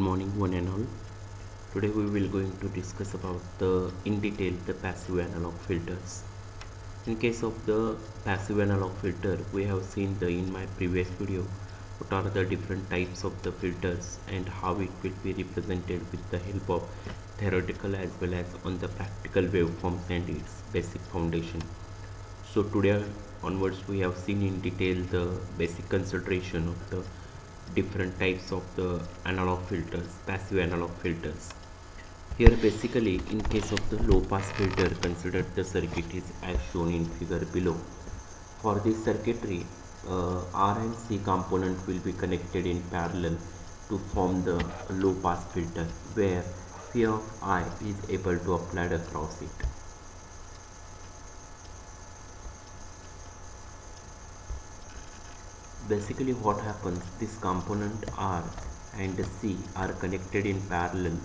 Morning one and all. Today we will going to discuss about the in detail the passive analog filters. In case of the passive analog filter, we have seen the in my previous video what are the different types of the filters and how it will be represented with the help of theoretical as well as on the practical waveforms and its basic foundation. So today onwards we have seen in detail the basic consideration of the different types of the analog filters, passive analog filters. Here basically in case of the low pass filter, consider the circuit is as shown in figure below. For this circuitry, R and C component will be connected in parallel to form the low pass filter where P of I is able to apply across it. Basically what happens, this component R and C are connected in parallel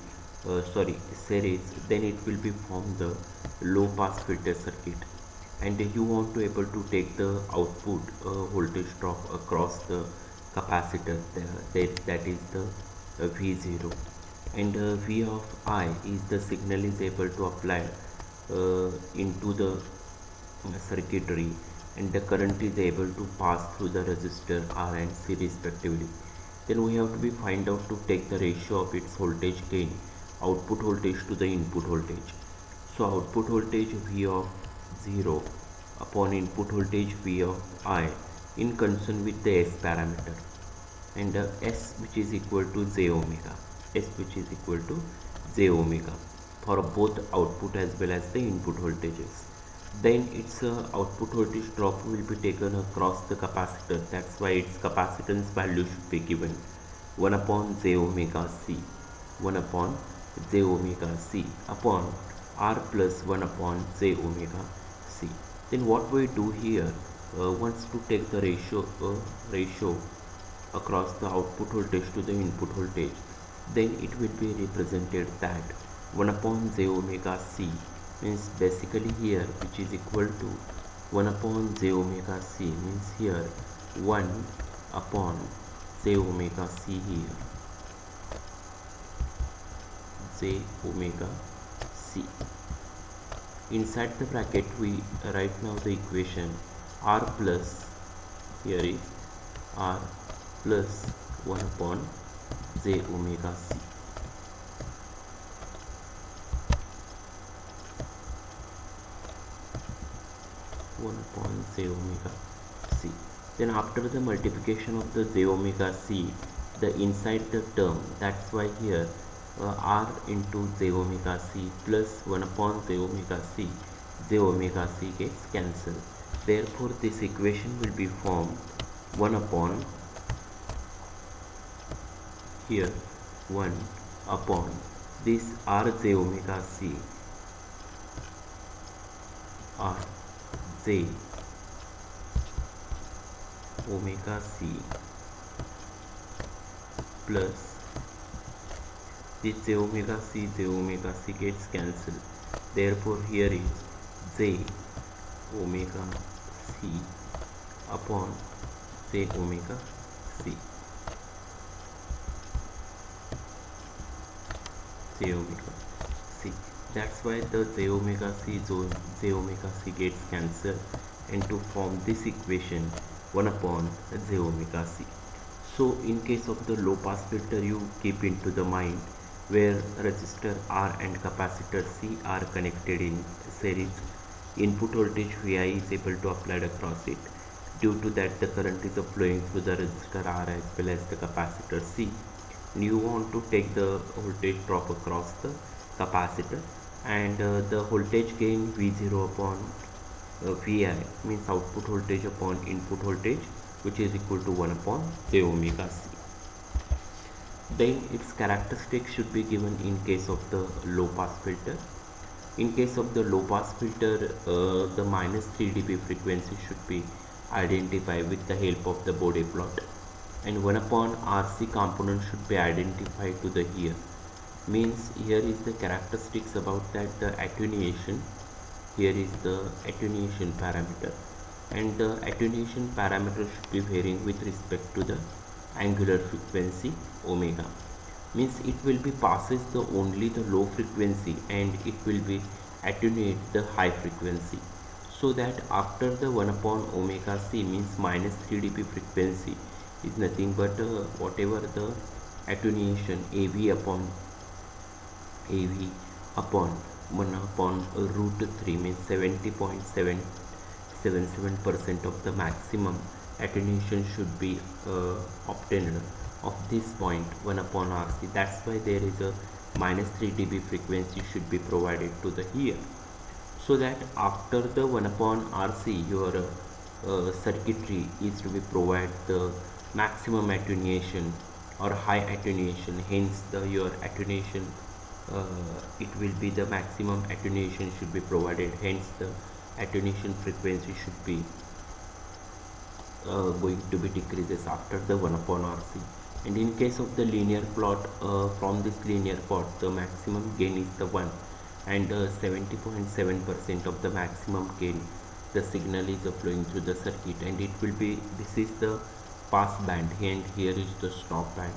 series, then it will be formed the low pass filter circuit, and you want to able to take the output voltage drop across the capacitor that is the V0, and V of I is the signal is able to apply into the circuitry, and the current is able to pass through the resistor R and C respectively. Then we have to be find out to take the ratio of its voltage gain, output voltage to the input voltage. So output voltage V of 0 upon input voltage V of I in concern with the S parameter, and S which is equal to J omega, S which is equal to J omega for both output as well as the input voltages. Then its output voltage drop will be taken across the capacitor. That's why its capacitance value should be given 1 upon J omega C, 1 upon J omega C upon R plus 1 upon J omega C. Then what we do here, once to take the ratio across the output voltage to the input voltage, then it will be represented that 1 upon J omega C means basically here which is equal to 1 upon J omega C means here 1 upon J omega C here, J omega C. Inside the bracket we write now the equation R plus, here is R plus 1 upon J omega C. Upon J omega C. Then after the multiplication of the J omega C, the inside the term, that's why here R into J omega C plus 1 upon J omega C gets cancelled. Therefore this equation will be formed 1 upon, here 1 upon this R J omega C, R J omega C plus this J omega C gets cancelled. Therefore here is J omega C upon J omega C, J omega C. That's why the J omega C gets cancelled, and to form this equation 1 upon J omega C. So in case of the low pass filter, you keep into the mind where resistor R and capacitor C are connected in series. Input voltage Vi is able to apply across it. Due to that the current is flowing through the resistor R as well as the capacitor C. You want to take the voltage drop across the capacitor, and the voltage gain V0 upon Vi means output voltage upon input voltage, which is equal to 1 upon J omega C. Then its characteristics should be given in case of the low pass filter. In case of the low pass filter, the minus 3 dB frequency should be identified with the help of the Bode plot, and 1 upon RC component should be identified to the here. Means here is the characteristics about that the attenuation, here is the attenuation parameter, and the attenuation parameter should be varying with respect to the angular frequency omega. means it will be passes the only the low frequency and it will be attenuate the high frequency, so that after the 1 upon omega c means minus 3 dB frequency is nothing but whatever the attenuation AV upon 1 upon root 3 means 70.777% of the maximum attenuation should be obtained of this point 1 upon RC. That's why there is a minus 3 dB frequency should be provided to the here, so that after the 1 upon RC your circuitry is to be provide the maximum attenuation or high attenuation, hence the your attenuation it will be the maximum attenuation should be provided, hence the attenuation frequency should be going to be decreases after the 1 upon RC. And in case of the linear plot, from this linear plot the maximum gain is the 1 and 70.7% of the maximum gain the signal is flowing through the circuit, and it will be, this is the pass band and here is the stop band,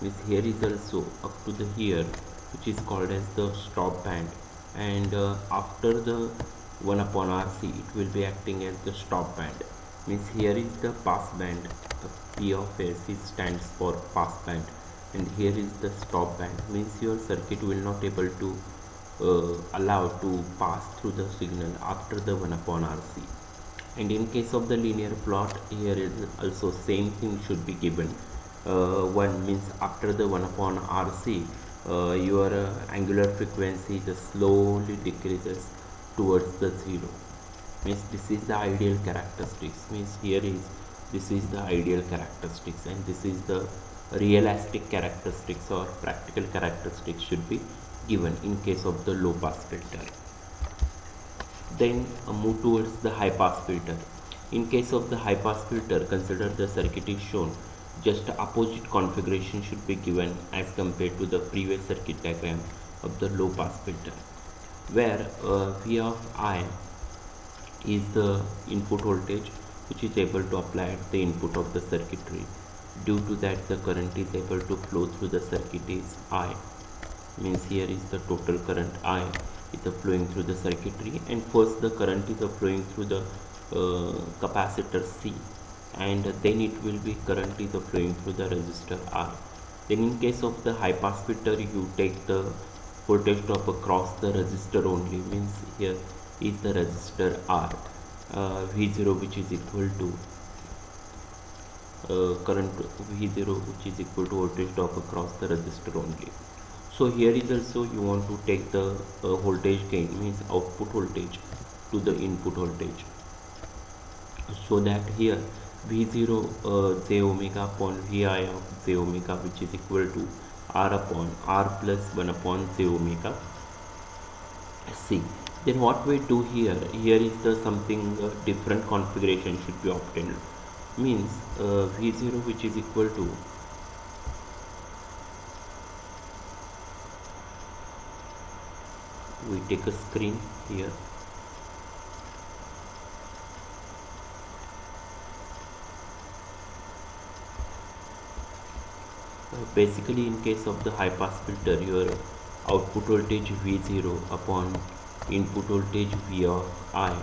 means here is also up to the here which is called as the stop band, and after the 1 upon RC it will be acting as the stop band, means here is the pass band, P of S it stands for pass band, and here is the stop band, means your circuit will not able to allow to pass through the signal after the 1 upon RC. And in case of the linear plot, here is also same thing should be given. One means after the 1 upon RC your angular frequency just slowly decreases towards the 0, means this is the ideal characteristics, means here is this is the ideal characteristics and this is the realistic characteristics or practical characteristics should be given in case of the low pass filter. Then move towards the high pass filter. In case of the high pass filter, consider the circuit is shown, just opposite configuration should be given as compared to the previous circuit diagram of the low pass filter, where V of I is the input voltage which is able to apply at the input of the circuitry. Due to that the current is able to flow through the circuit is I, means here is the total current I is flowing through the circuitry, and first the current is flowing through the capacitor C, and then it will be current is flowing through the resistor R. Then in case of the high pass filter you take the voltage drop across the resistor only, means here is the resistor R, V0 which is equal to current V0 which is equal to voltage drop across the resistor only. So here is also you want to take the voltage gain, means output voltage to the input voltage, so that here V0 j omega upon Vi of j omega which is equal to R upon R plus 1 upon j omega C. Then what we do here is the something different configuration should be obtained, means V0 which is equal to we take a screen here, basically in case of the high pass filter your output voltage V0 upon input voltage V of I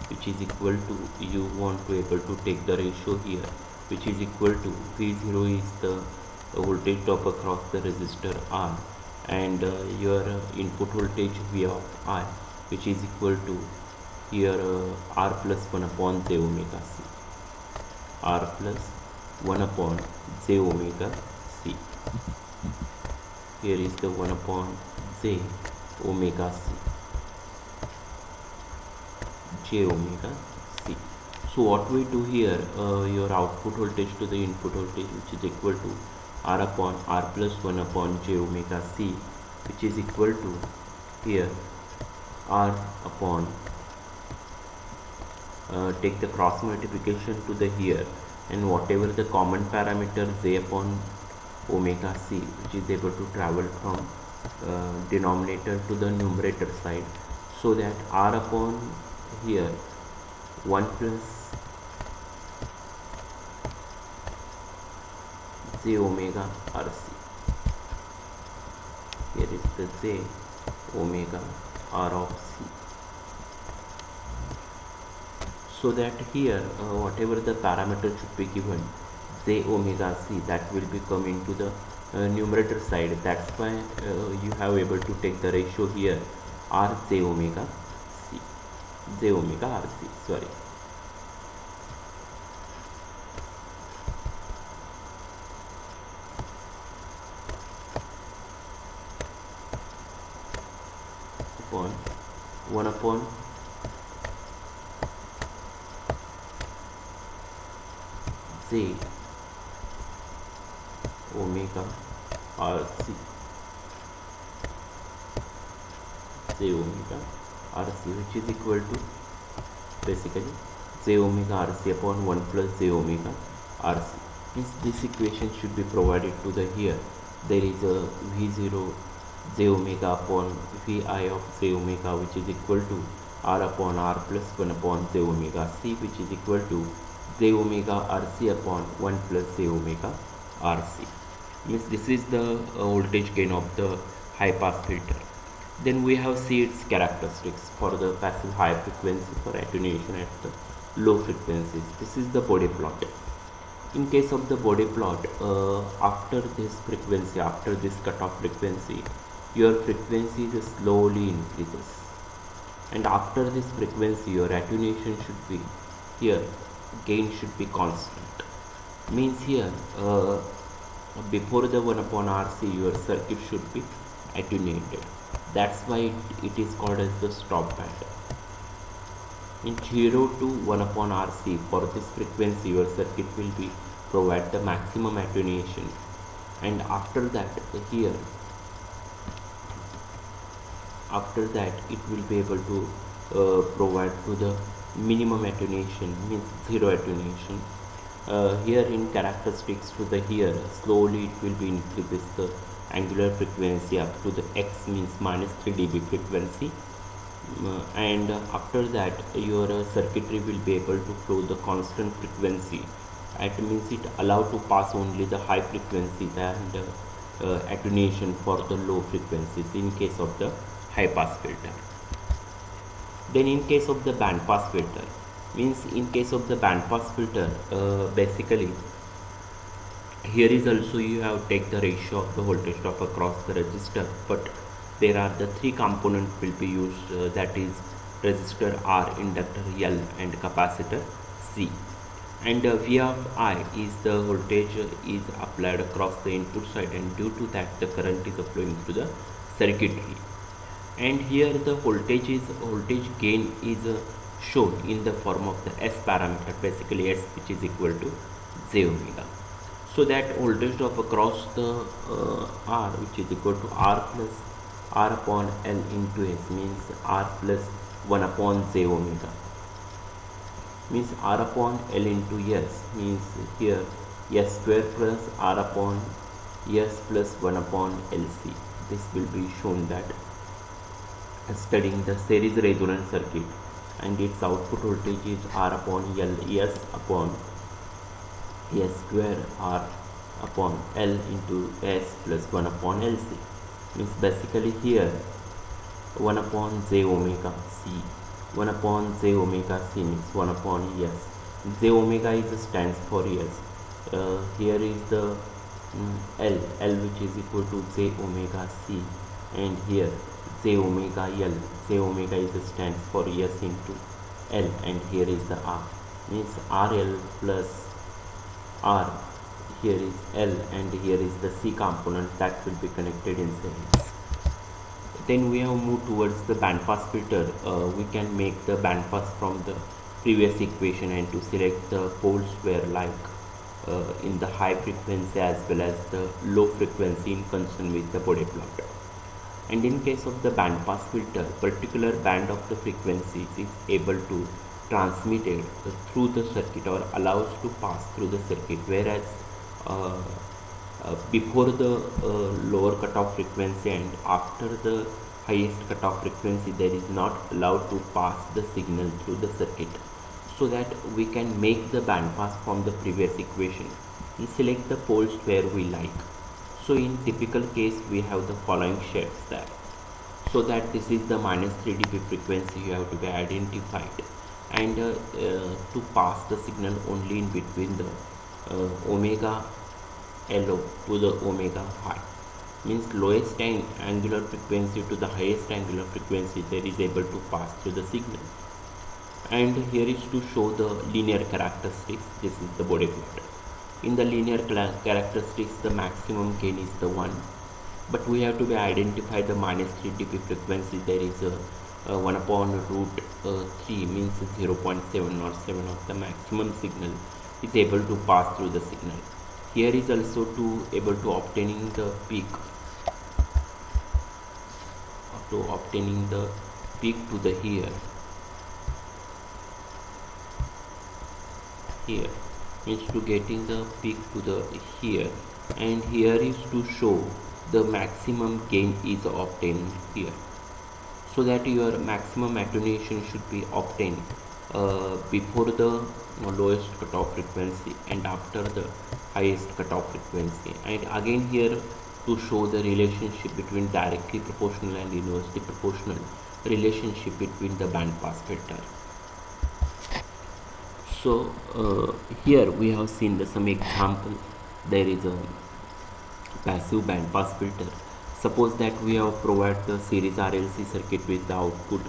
which is equal to, you want to able to take the ratio here which is equal to V0 is the voltage drop across the resistor R, and your input voltage V of I which is equal to here R plus 1 upon j omega C, R plus 1 upon j omega C, here is the 1 upon j omega C, j omega C. So what we do here, your output voltage to the input voltage which is equal to R upon R plus 1 upon j omega C which is equal to here R upon take the cross multiplication to the here, and whatever the common parameter j upon omega C which is able to travel from denominator to the numerator side, so that R upon here 1 plus j omega RC, Here is the J omega R of C. So that here whatever the parameter should be given, J omega C, that will be come into the numerator side. That's why you have able to take the ratio here R J omega C, J omega R C, sorry. Upon 1 upon J omega RC, J omega RC, which is equal to basically J omega RC upon 1 plus J omega RC. Means this equation should be provided to the here. There is a V0 J omega upon Vi of J omega, which is equal to R upon R plus 1 upon J omega C, which is equal to J omega RC upon 1 plus J omega RC. Means this is the voltage gain of the high pass filter. Then we have see its characteristics for the passive high frequency for attenuation at the low frequencies. This is the Bode plot. In case of the Bode plot, after this frequency, after this cutoff frequency, your frequency slowly increases, and after this frequency your attenuation should be here, gain should be constant. Means here before the 1 upon RC your circuit should be attenuated. That's why it is called as the stop band. In 0 to 1 upon RC, for this frequency your circuit will be provide the maximum attenuation, and after that here, after that it will be able to provide to the minimum attenuation, means zero attenuation. Here in characteristics to the here, slowly it will be increases the angular frequency up to the x, means minus 3 dB frequency, and after that your circuitry will be able to flow the constant frequency. It means it allowed to pass only the high frequencies and attenuation for the low frequencies in case of the high pass filter. Then in case of the band pass filter, means in case of the band pass filter, basically here is also you have take the ratio of the voltage drop across the resistor, but there are the three components will be used, that is resistor R, inductor L, and capacitor C. And V of I is the voltage is applied across the input side, and due to that the current is flowing through the circuitry. And here the voltage gain is shown in the form of the S parameter, basically S, which is equal to J omega. So that voltage drop across the R, which is equal to R plus R upon L into S, means R plus 1 upon J omega, means R upon L into S, means here S square plus R upon S plus 1 upon LC. This will be shown that studying the series resonance circuit, and its output voltage is R upon L, S upon S square R upon L into S plus 1 upon LC. Means basically here 1 upon J omega C, 1 upon J omega C means 1 upon S. J omega is stands for S. Here is the L which is equal to J omega C, and here J omega L. J omega is stands for S into L, and here is the R, means RL plus R. Here is L, and here is the C component that will be connected in series. Then we have moved towards the band pass filter. We can make the band pass from the previous equation and to select the poles where like in the high frequency as well as the low frequency in concern with the Bode plot. And in case of the band pass filter, particular band of the frequencies is able to transmitted through the circuit or allows to pass through the circuit, whereas before the lower cutoff frequency and after the highest cutoff frequency there is not allowed to pass the signal through the circuit. So that we can make the band pass from the previous equation and select the poles where we like. So in typical case we have the following shapes there. So that this is the minus 3 dB frequency you have to be identified, and to pass the signal only in between the omega low to the omega high, means lowest angular frequency to the highest angular frequency there is able to pass through the signal. And here is to show the linear characteristics. This is the Bode plot. In the linear characteristics, the maximum gain is the 1, but we have to be identify the minus 3 dB frequency. There is a 1 upon root 3, means 0.7 or 7 of the maximum signal is able to pass through the signal. Here is also to able to obtaining the peak, to obtaining the peak to the here means to getting the peak to the here, and here is to show the maximum gain is obtained here, so that your maximum attenuation should be obtained before the lowest cutoff frequency and after the highest cutoff frequency. And again here to show the relationship between directly proportional and inversely proportional relationship between the band pass filter. So here we have seen some example. There is a passive band pass filter. Suppose that we have provided the series RLC circuit with the output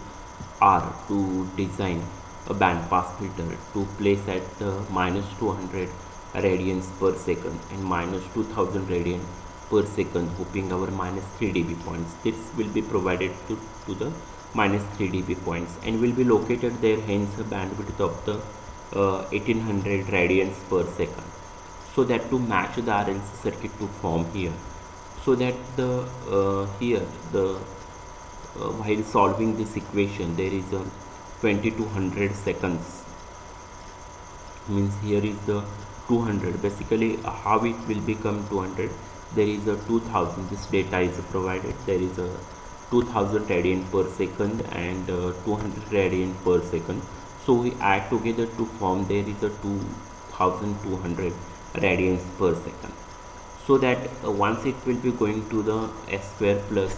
R to design a band pass filter to place at minus 200 radians per second and minus 2000 radian per second, hoping our minus 3 dB points. This will be provided to the minus 3 dB points and will be located there, hence a bandwidth of the 1800 radians per second, so that to match the RLC circuit to form here, so that the here the while solving this equation there is a 2200 seconds, means here is the 200. Basically how it will become 200, there is a 2000, this data is provided, there is a 2000 radian per second and 200 radian per second. So we add together to form there is a 2200 radians per second, so that once it will be going to the s square plus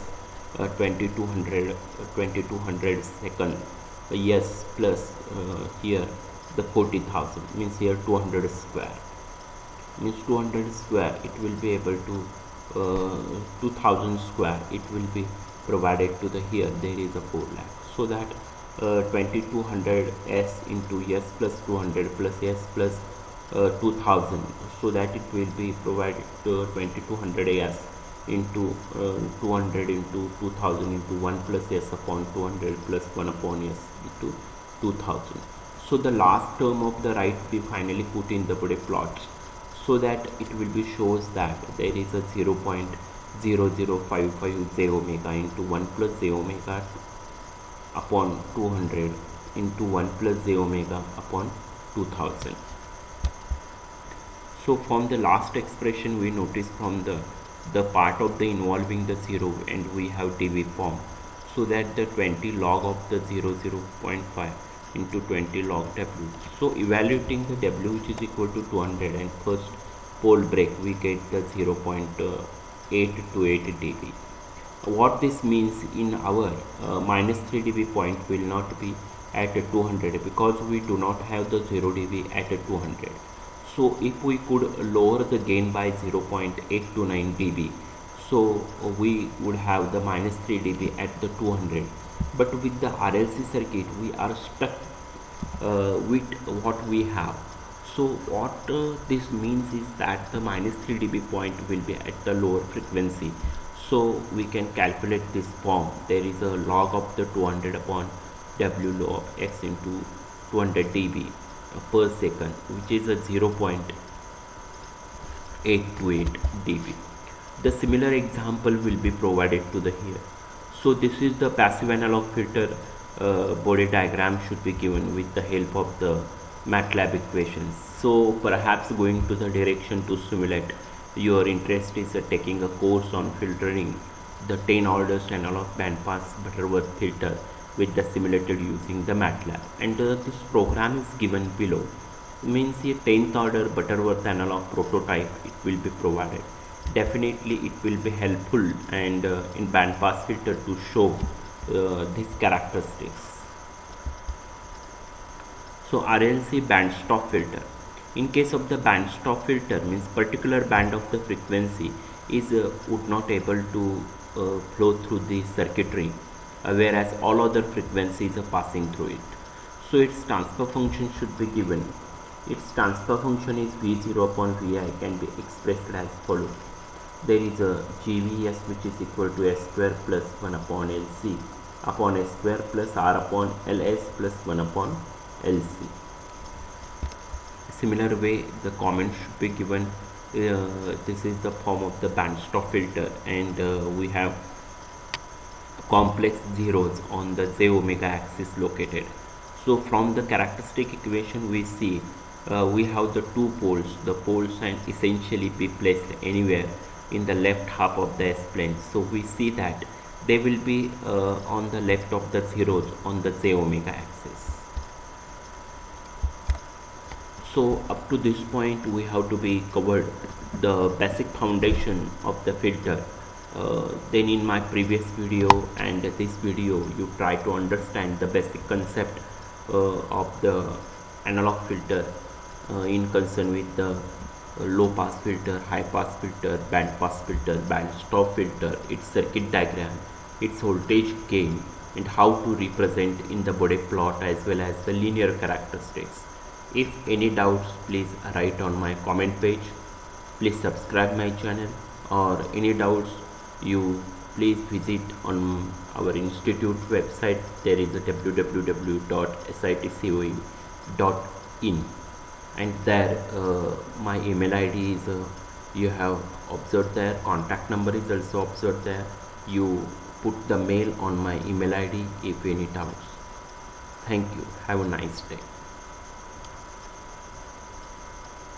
2200 second, yes, plus here the 40,000, means here 200 square, means 200 square it will be able to 2000 square it will be provided to the here there is a 4 lakh, so that 2200 s into s plus 200 plus s plus 2000, so that it will be provided 2200 s into 200 into 2000 into 1 plus s upon 200 plus 1 upon s into 2000. So the last term of the right we finally put in the Bode plot, so that it will be shows that there is a 0.0055 j omega into 1 plus j omega upon 200 into 1 plus j omega upon 2000. So from the last expression we notice from the part of the involving the 0 and we have dB form, so that the 20 log of the 0.5 into 20 log W. So evaluating the W, which is equal to 200, and first pole break we get the 0.828 dB. What this means, in our minus 3 dB point will not be at 200 because we do not have the 0 dB at 200. So if we could lower the gain by 0.829 dB, so we would have the minus 3 dB at the 200. But with the RLC circuit we are stuck with what we have. So what this means is that the minus 3 dB point will be at the lower frequency. So we can calculate this form. There is a log of the 200 upon W log of x into 200 dB per second, which is a 0.828 dB. The similar example will be provided to the here. So this is the passive analog filter Bode diagram should be given with the help of the MATLAB equations. So perhaps going to the direction to simulate, your interest is taking a course on filtering the 10 orders analog bandpass Butterworth filter with the simulated using the MATLAB, and this program is given below. Means a 10th order Butterworth analog prototype it will be provided, definitely it will be helpful and in bandpass filter to show these characteristics. So RLC band stop filter. In case of the band stop filter, means particular band of the frequency is would not able to flow through the circuitry, whereas all other frequencies are passing through it. So its transfer function should be given. Its transfer function is V0 upon Vi can be expressed as follows. There is a GVS which is equal to S square plus 1 upon LC upon S square plus R upon LS plus 1 upon LC. Similar way the comment should be given. This is the form of the band stop filter, and we have complex zeros on the j omega axis located. So from the characteristic equation we see we have the two poles. The poles can essentially be placed anywhere in the left half of the S-plane. So we see that they will be on the left of the zeros on the j omega axis. So up to this point we have to be covered the basic foundation of the filter. Then in my previous video and this video you try to understand the basic concept of the analog filter in concern with the low pass filter, high pass filter, band pass filter, band stop filter, its circuit diagram, its voltage gain, and how to represent in the Bode plot as well as the linear characteristics. If any doubts, please write on my comment page. Please subscribe my channel, or any doubts you please visit on our institute website. There is a www.sitcoe.in, and there my email ID is you have observed there. Contact number is also observed there. You put the mail on my email ID if any doubts. Thank you. Have a nice day.